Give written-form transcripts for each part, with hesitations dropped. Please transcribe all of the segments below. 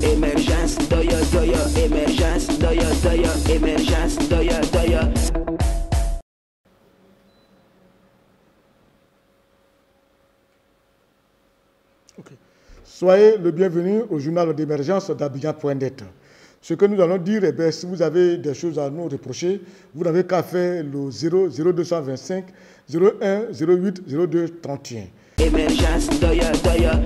Émergence, doya, doya, émergence, doya, doya, émergence, doya, doya. Okay. Soyez le bienvenu au journal d'émergence d'Abidjan.net. Ce que nous allons dire, eh bien, si vous avez des choses à nous reprocher, vous n'avez qu'à faire le 0225 01 08 02 31. Émergence, doya, doya.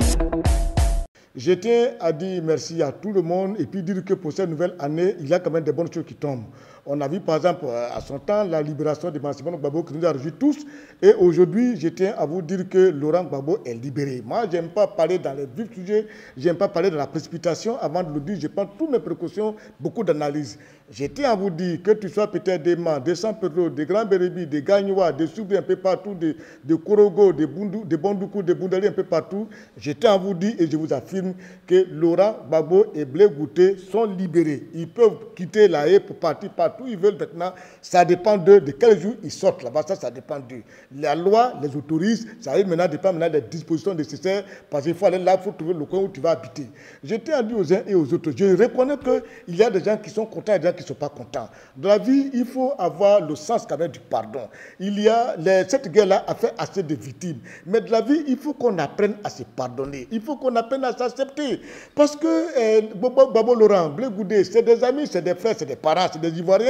Je tiens à dire merci à tout le monde et puis dire que pour cette nouvelle année, il y a quand même des bonnes choses qui tombent. On a vu par exemple à son temps la libération de Massimo Gbagbo qui nous a réjouis tous. Et aujourd'hui, je tiens à vous dire que Laurent Gbagbo est libéré. Moi, je n'aime pas parler dans les vifs sujets, je n'aime pas parler de la précipitation. Avant de le dire, je prends toutes mes précautions, beaucoup d'analyses. Je tiens à vous dire que tu sois peut-être des Mans, des Sampero, des Grands Bérébi, des Gagnois, des Soubri un peu partout, de Korogo, de Bondoukou, de Boundali un peu partout. Je tiens à vous dire et je vous affirme que Laurent Gbagbo et Blé Gouté sont libérés. Ils peuvent quitter la haie pour partir partout où ils veulent maintenant. Ça dépend d'eux, de quel jour ils sortent là-bas. Ça dépend d'eux. La loi les autorise. Ça dépend maintenant des dispositions nécessaires parce qu'il faut aller là, il faut trouver le coin où tu vas habiter. Je tiens à dire aux uns et aux autres, je reconnais qu'il y a des gens qui sont contents et des gens qui ne sont pas contents. Dans la vie, il faut avoir le sens quand même du pardon. Cette guerre-là a fait assez de victimes. Mais de la vie, il faut qu'on apprenne à se pardonner. Il faut qu'on apprenne à s'accepter. Parce que Gbagbo Laurent, Blé Gouté, c'est des amis, c'est des frères, c'est des parents, c'est des Ivoiriens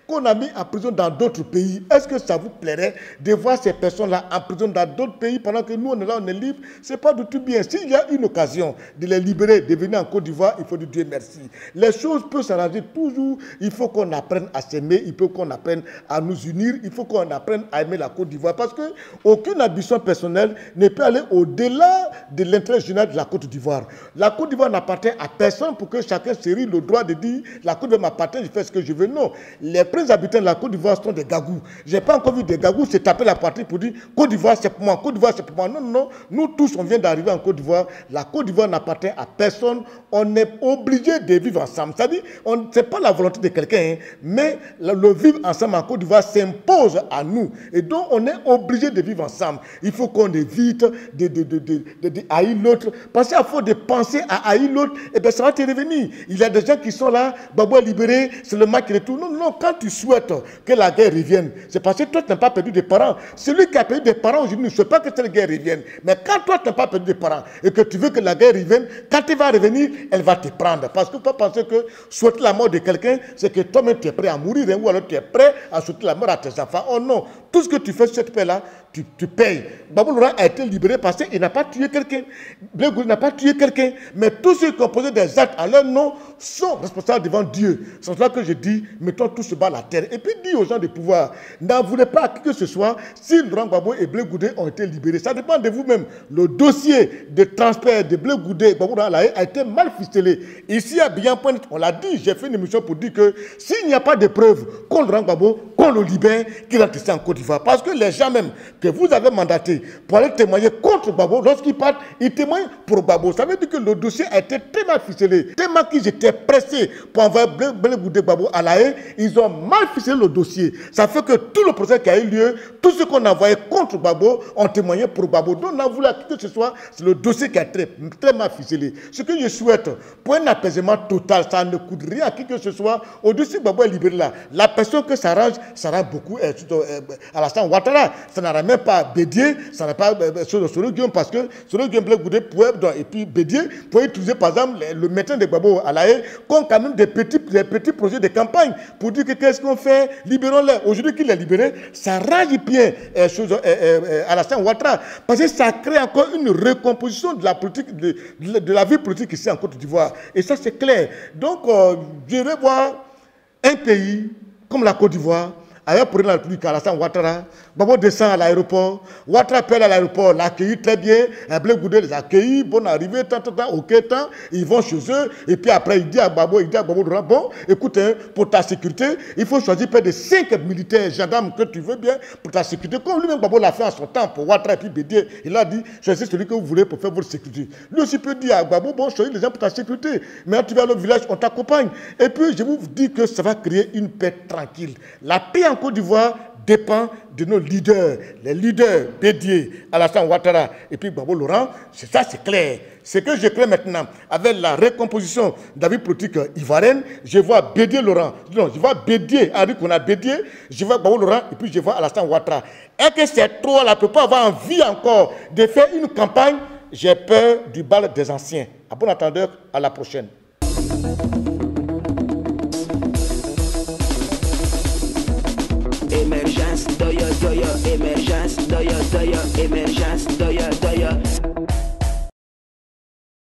qu'on a mis en prison dans d'autres pays. Est-ce que ça vous plairait de voir ces personnes-là en prison dans d'autres pays pendant que nous, on est là, on est libre? Ce n'est pas du tout bien. S'il y a une occasion de les libérer, de venir en Côte d'Ivoire, il faut dire Dieu merci. Les choses peuvent s'arranger toujours. Il faut qu'on apprenne à s'aimer, il faut qu'on apprenne à nous unir, il faut qu'on apprenne à aimer la Côte d'Ivoire parce qu'aucune ambition personnelle ne peut aller au-delà de l'intérêt général de la Côte d'Ivoire. La Côte d'Ivoire n'appartient à personne pour que chacun se rie le droit de dire la Côte d'Ivoire m'appartient, je fais ce que je veux. Non. Les princes habitants de la Côte d'Ivoire sont des gagous. Je n'ai pas encore vu des gagous se taper la poitrine pour dire Côte d'Ivoire c'est pour moi, Côte d'Ivoire c'est pour moi. Non, non, nous tous on vient d'arriver en Côte d'Ivoire. La Côte d'Ivoire n'appartient à personne. On est obligé de vivre ensemble. C'est-à-dire, ce n'est pas la volonté de quelqu'un, mais le vivre ensemble en Côte d'Ivoire s'impose à nous. Et donc on est obligé de vivre ensemble. Il faut qu'on évite de haïr l'autre. Parce qu'à force de penser à haïr l'autre, eh bien ça va te revenir. Il y a des gens qui sont là, Gbagbo est libéré, c'est le match qui retourne. Non, non, quand tu souhaites que la guerre revienne, c'est parce que toi, tu n'as pas perdu des parents. Celui qui a perdu des parents aujourd'hui ne souhaite pas que cette guerre revienne. Mais quand toi, tu n'as pas perdu des parents et que tu veux que la guerre revienne, quand elle va revenir, elle va te prendre. Parce que tu peux penser que souhaiter la mort de quelqu'un, c'est que toi-même, tu es prêt à mourir, hein, ou alors tu es prêt à souhaiter la mort à tes enfants. Oh non, tout ce que tu fais sur cette paix-là, tu payes. Gbagbo Laurent a été libéré parce qu'il n'a pas tué quelqu'un. Blé Gouté n'a pas tué quelqu'un. Mais tous ceux qui ont posé des actes à leur nom sont responsables devant Dieu. C'est pour cela que je dis, mettons tous ce bas à la terre. Et puis dis aux gens de pouvoir, n'en voulez pas à qui que ce soit si Laurent Gbagbo et Blé Gouté ont été libérés. Ça dépend de vous-même. Le dossier de transfert de Blé Gouté et Gbagbo Laurent a été mal ficelé. Ici à Abidjan.net, on l'a dit, j'ai fait une émission pour dire que s'il n'y a pas de preuves contre Laurent Gbagbo, qu'on le libère, qu'il va rester en Côte d'Ivoire. Parce que les gens même que vous avez mandatés pour aller témoigner contre Gbagbo, lorsqu'ils partent, ils témoignent pour Gbagbo. Ça veut dire que le dossier a été très mal ficelé. Tellement qu'ils étaient pressés pour envoyer Blé Gouté Gbagbo à la haie, ils ont mal ficelé le dossier. Ça fait que tout le procès qui a eu lieu, tout ce qu'on a envoyé contre Gbagbo ont témoigné pour Gbagbo. Donc, on a voulu que ce soit, c'est le dossier qui a été très mal ficelé. Ce que je souhaite, pour un apaisement total, ça ne coûte rien à qui que ce soit. Au-dessus, Gbagbo est libéré là. La personne que ça arrange beaucoup Alassane Ouattara. Ça n'arrange même pas Bédié, ça n'a pas Soro Guillaume, parce que Soro Guillaume Blé Gouté pouvait, et puis Bédié pouvait utiliser par exemple le maintien de Gbagbo à la haie comme quand même des petits projets de campagne pour dire que qu'est-ce qu'on fait, libérons-les. Aujourd'hui qu'il est libéré, ça rage bien Alassane Ouattara, parce que ça crée encore une recomposition de la politique, de la vie politique ici en Côte d'Ivoire. Et ça c'est clair. Donc je vais voir un pays comme la Côte d'Ivoire, avec pour la République, Alassane Ouattara, Gbagbo descend à l'aéroport, Ouattara appelle à l'aéroport, l'accueillit très bien, Blé Gouté les accueillit, bonne arrivée, ok, ils vont chez eux, et puis après il dit à Gbagbo Laurent, bon, écoute, hein, pour ta sécurité, il faut choisir près de 5 militaires, gendarmes que tu veux bien, pour ta sécurité, comme lui-même Gbagbo l'a fait en son temps pour Ouattara et puis Bédié, il a dit, choisissez celui que vous voulez pour faire votre sécurité. Lui aussi peut dire à Gbagbo, bon, choisis les gens pour ta sécurité, mais quand tu vas à l'autre village, on t'accompagne. Et puis je vous dis que ça va créer une paix tranquille. La paix en Côte d'Ivoire dépend de nos leaders. Les leaders Bédié, Alassane Ouattara et puis Gbagbo Laurent, c'est ça, c'est clair. Ce que je crée maintenant, avec la recomposition de la vie politique ivoirienne, je vois Bédié Laurent, non, je vois Bédié, Henri Konan Bédié, je vois Gbagbo Laurent et puis je vois Alassane Ouattara. Est-ce que ces trois-là ne peuvent pas avoir envie encore de faire une campagne? J'ai peur du bal des anciens. À bon entendeur, à la prochaine. Émergence, doya, doya, émergence, doya, doya, émergence, doya, doya.